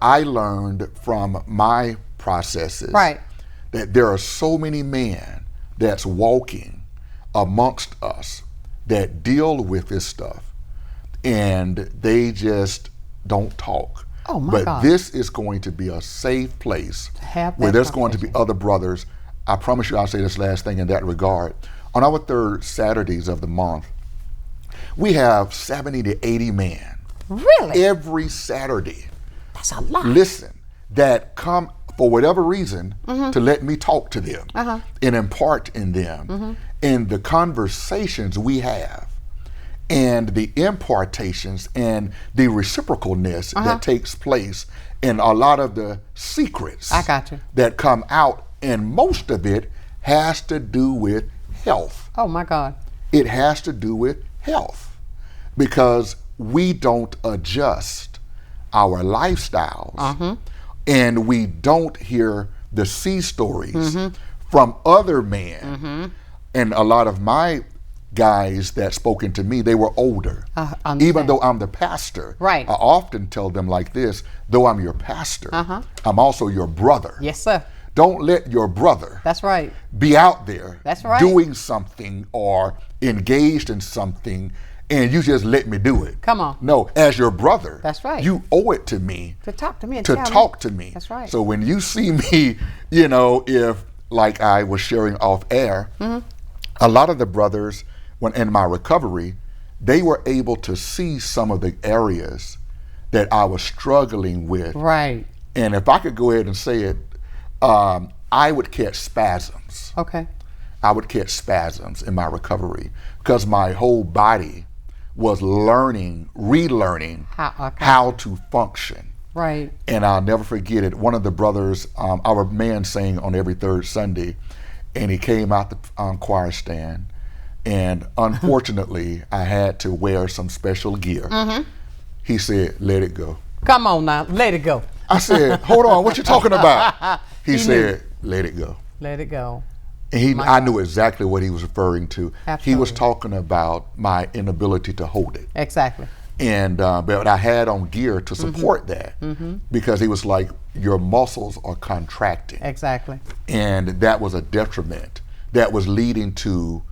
I learned from my processes that there are so many men that's walking amongst us that deal with this stuff and they just don't talk. Oh my but God. This is going to be a safe place have where there's going to be other brothers. I promise you I'll say this last thing in that regard. On our third Saturdays of the month, we have 70 to 80 men. Really? Every Saturday. That's a lot. Listen, that come for whatever reason to let me talk to them and impart in them. And the conversations we have and the impartations and the reciprocalness that takes place and a lot of the secrets I got you. that come out, and most of it has to do with health. Oh my God. It has to do with health because we don't adjust our lifestyles and we don't hear the sea stories from other men. And a lot of my guys that spoken to me, they were older. Even though I'm the pastor, I often tell them like this, though I'm your pastor, I'm also your brother. Yes, sir. Don't let your brother be out there doing something or engaged in something and you just let me do it. Come on. No, as your brother, that's right. You owe it to me to talk to me and to tell talk me. to me. That's right. So when you see me, you know, if like I was sharing off air, a lot of the brothers, when in my recovery, they were able to see some of the areas that I was struggling with. Right. And if I could go ahead and say it, I would catch spasms. Okay. I would catch spasms in my recovery because my whole body was relearning how to function. Right. And I'll never forget it. One of the brothers, our man sang on every third Sunday, and he came out the choir stand, and unfortunately, I had to wear some special gear. He said, "Let it go." Come on now, let it go. I said, "Hold on, what you talking about?" He said, "Let it go." Let it go. And I knew exactly what he was referring to. Absolutely. He was talking about my inability to hold it. Exactly. And but I had on gear to support that because he was like, your muscles are contracting. Exactly. And that was a detriment that was leading to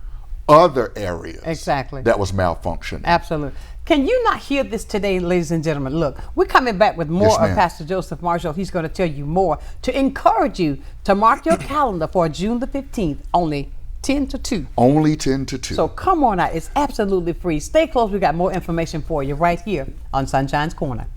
other areas that was malfunctioning. Absolutely. Can you not hear this today, ladies and gentlemen? Look, we're coming back with more of Pastor Joseph Marshall. He's going to tell you more to encourage you to mark your calendar for June the 15th, only 10 to 2. Only 10 to 2. So come on out. It's absolutely free. Stay close. We got more information for you right here on Sunshine's Corner.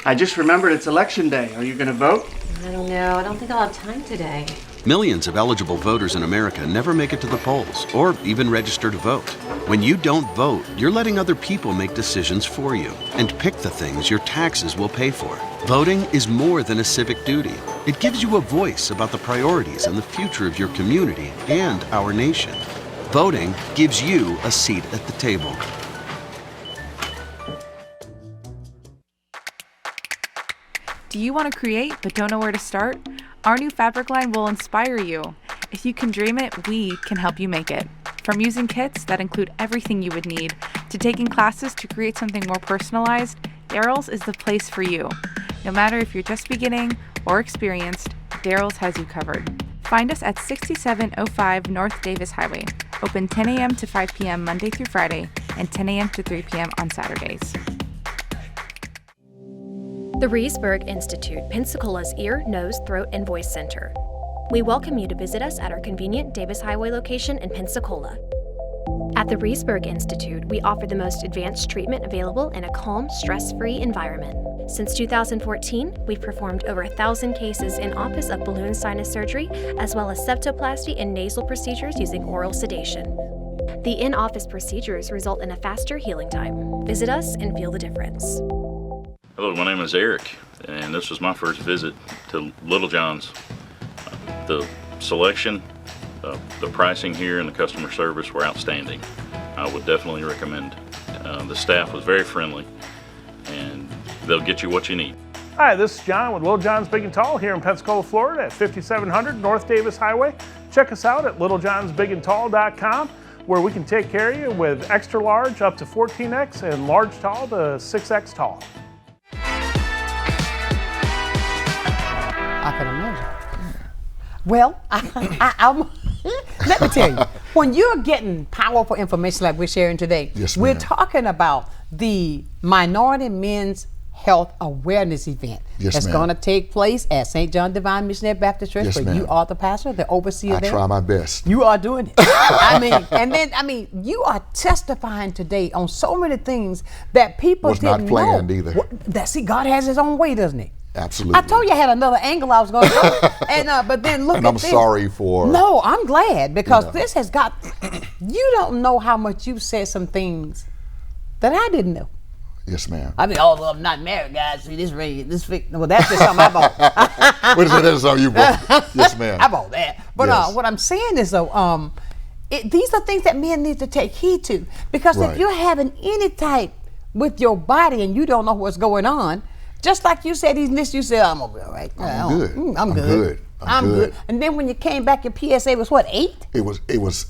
I just remembered it's election day. Are you going to vote? I don't know. I don't think I'll have time today. Millions of eligible voters in America never make it to the polls or even register to vote. When you don't vote, you're letting other people make decisions for you and pick the things your taxes will pay for. Voting is more than a civic duty. It gives you a voice about the priorities and the future of your community and our nation. Voting gives you a seat at the table. Do you want to create but don't know where to start? Our new fabric line will inspire you. If you can dream it, we can help you make it. From using kits that include everything you would need to taking classes to create something more personalized, Daryl's is the place for you. No matter if you're just beginning or experienced, Daryl's has you covered. Find us at 6705 North Davis Highway, open 10 a.m. to 5 p.m. Monday through Friday and 10 a.m. to 3 p.m. on Saturdays. The Reesburg Institute, Pensacola's ear, nose, throat, and voice center. We welcome you to visit us at our convenient Davis Highway location in Pensacola. At the Reesburg Institute, we offer the most advanced treatment available in a calm, stress-free environment. Since 2014, we've performed over 1,000 cases in office of balloon sinus surgery, as well as septoplasty and nasal procedures using oral sedation. The in-office procedures result in a faster healing time. Visit us and feel the difference. Hello, my name is Eric, and this was my first visit to Little John's. The selection, the pricing here, and the customer service were outstanding. I would definitely recommend. The staff was very friendly, and they'll get you what you need. Hi, this is John with Little John's Big and Tall here in Pensacola, Florida at 5700 North Davis Highway. Check us out at littlejohnsbigandtall.com, where we can take care of you with extra large up to 14X and large tall to 6X tall. I can imagine. Well, I'm let me tell you, when you're getting powerful information like we're sharing today, Yes, we're ma'am. talking about the Minority Men's Health Awareness event Yes, that's ma'am. going to take place at St. John Divine Missionary Baptist Church, Yes, where you ma'am. are the pastor, the overseer I there. try my best. You are doing it. I mean, you are testifying today on so many things that people Was didn't not planned know. either. See, God has His own way, doesn't He? Absolutely. I told you I had another angle I was going to go, and but then look And at I'm this. sorry for. No, I'm glad because You know. this has got. You don't know how much you've said some things that I didn't know. Yes, ma'am. I mean, although I'm not married, guys. See this ring, this fix. Well, that's just something I bought. What is it? That's something you bought. Yes, ma'am. I bought that. But Yes. what I'm saying is though, these are things that men need to take heed to because Right. if you're having any type with your body and you don't know what's going on, just like you said, you said I'm gonna be all right. I'm good. I'm good. I'm good. And then when you came back, your PSA was what, 8? It was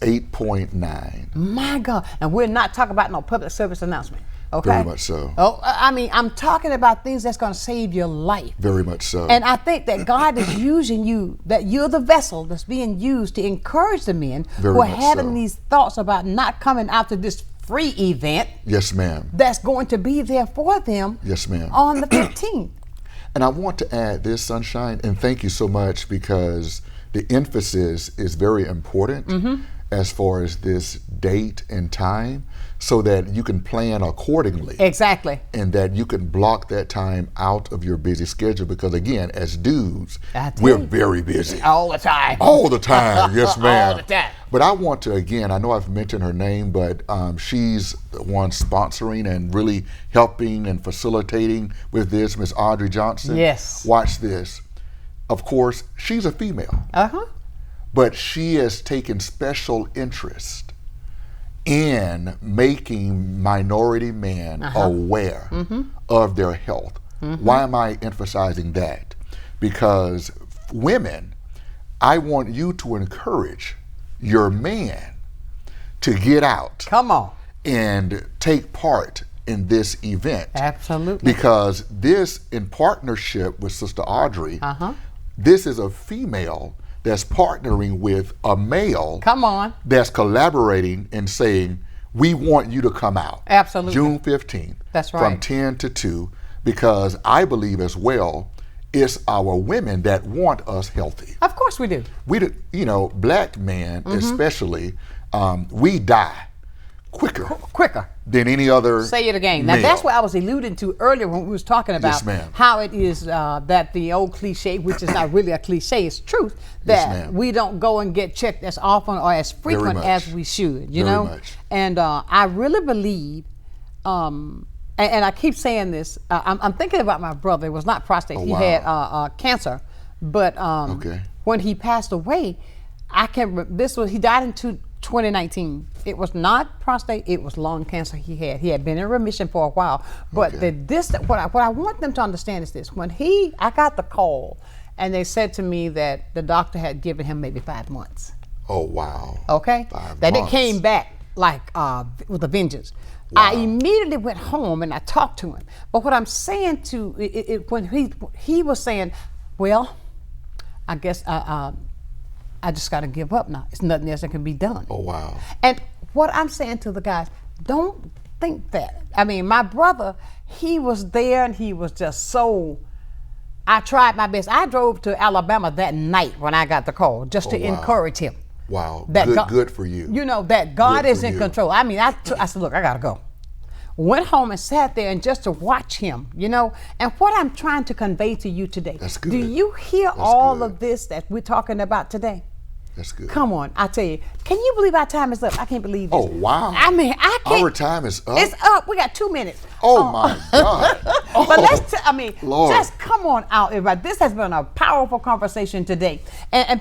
8.9. My God. And we're not talking about no public service announcement. Okay. Very much so. Oh, I mean, I'm talking about things that's going to save your life. Very much so. And I think that God is using you, that you're the vessel that's being used to encourage the men Very who are much having so. these thoughts about not coming out to this free event Yes, ma'am. that's going to be there for them Yes, ma'am. on the 15th. And I want to add this, Sunshine, and thank you so much because the emphasis is very important as far as this date and time so that you can plan accordingly. Exactly. And that you can block that time out of your busy schedule because, again, as dudes, I tell we're you. very busy. All the time. All the time, yes, ma'am. All the time. But I want to, again, I know I've mentioned her name, but she's the one sponsoring and really helping and facilitating with this, Miss Audrey Johnson. Yes. Watch this. Of course, she's a female, but she has taken special interest in making minority men aware of their health. Why am I emphasizing that? Because women, I want you to encourage your man to get out. Come on. And take part in this event. Absolutely. Because this, in partnership with Sister Audrey, this is a female that's partnering with a male. Come on. That's collaborating and saying, we want you to come out. Absolutely. June 15th. That's right. From 10 to 2, because I believe as well, it's our women that want us healthy. Of course we do. We do, black men especially, we die quicker than any other. Say it again. Now male. that's what I was alluding to earlier when we was talking about Yes, ma'am. how it is that the old cliche, which is not really a cliche, it's truth, Yes, that ma'am. we don't go and get checked as often or as frequent much. as we should, you Very know? much. And I really believe, and I keep saying this, I'm thinking about my brother. It was not prostate. He wow. had cancer, but when he passed away, he died in 2019. It was not prostate, it was lung cancer he had. He had been in remission for a while. But what I want them to understand is this. When I got the call and they said to me that the doctor had given him maybe 5 months. Oh, wow. Okay? 5 That it months. came back like with a vengeance. I immediately went home and I talked to him. But what I'm saying when he was saying, well, I guess I just got to give up now. It's nothing else that can be done. Oh, wow. And what I'm saying to the guys, don't think that. I mean, my brother, he was there and he was just so, I tried my best. I drove to Alabama that night when I got the call just to encourage him. Wow, That good for you. You know, that God Good is for in you. control. I mean, I said, look, I got to go. Went home and sat there and just to watch him, you know. And what I'm trying to convey to you today, That's good. do you hear all of this that we're talking about today? That's good. Come on, I tell you. Can you believe our time is up? I can't believe this. Oh, wow. I mean, I can't. Our time is up? It's up. We got 2 minutes. Oh, my God. But let's, Lord. just come on out, everybody. This has been a powerful conversation today. And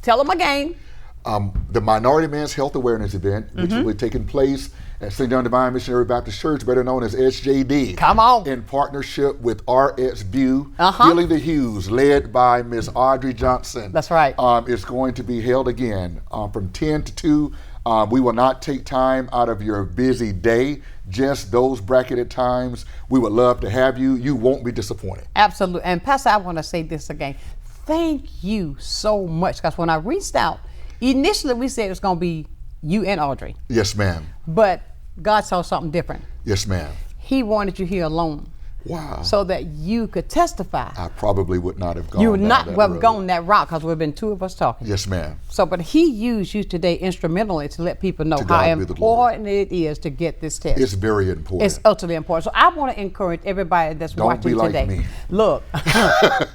tell them again. The Minority Men's Health Awareness Event, which will be taking place at St. John Divine Missionary Baptist Church, better known as SJD. Come on. In partnership with RX View, Healing the Hues, led by Miss Audrey Johnson. That's right. It's going to be held again from 10 to 2. We will not take time out of your busy day, just those bracketed times. We would love to have you. You won't be disappointed. Absolutely. And Pastor, I want to say this again. Thank you so much. Because when I reached out, initially we said it was going to be you and Audrey. Yes, ma'am. But God saw something different. Yes, ma'am. He wanted you here alone. Wow. So that you could testify. I probably would not have gone You would down not that have road. gone that route because we've been 2 of us talking. Yes, ma'am. So, but he used you today instrumentally to let people know To how God be the glory. important it is to get this test. It's very important. It's utterly important. So I want to encourage everybody that's Don't watching be like today. me. Look,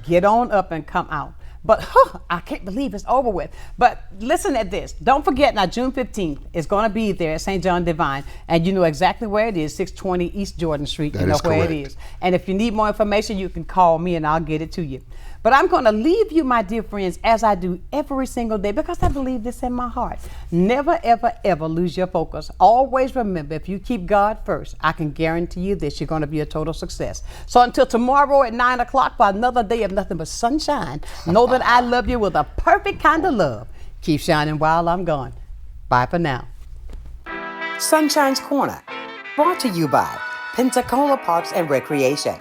get on up and come out. But I can't believe it's over with. But listen at this. Don't forget now, June 15th is going to be there at St. John Divine. And you know exactly where it is, 620 East Jordan Street. That you know is where correct. it is. And if you need more information, you can call me and I'll get it to you. But I'm going to leave you, my dear friends, as I do every single day, because I believe this in my heart. Never, ever, ever lose your focus. Always remember, if you keep God first, I can guarantee you this, you're going to be a total success. So until tomorrow at 9 o'clock for another day of nothing but sunshine, know that I love you with a perfect kind of love. Keep shining while I'm gone. Bye for now. Sunshine's Corner, brought to you by Pensacola Parks and Recreation.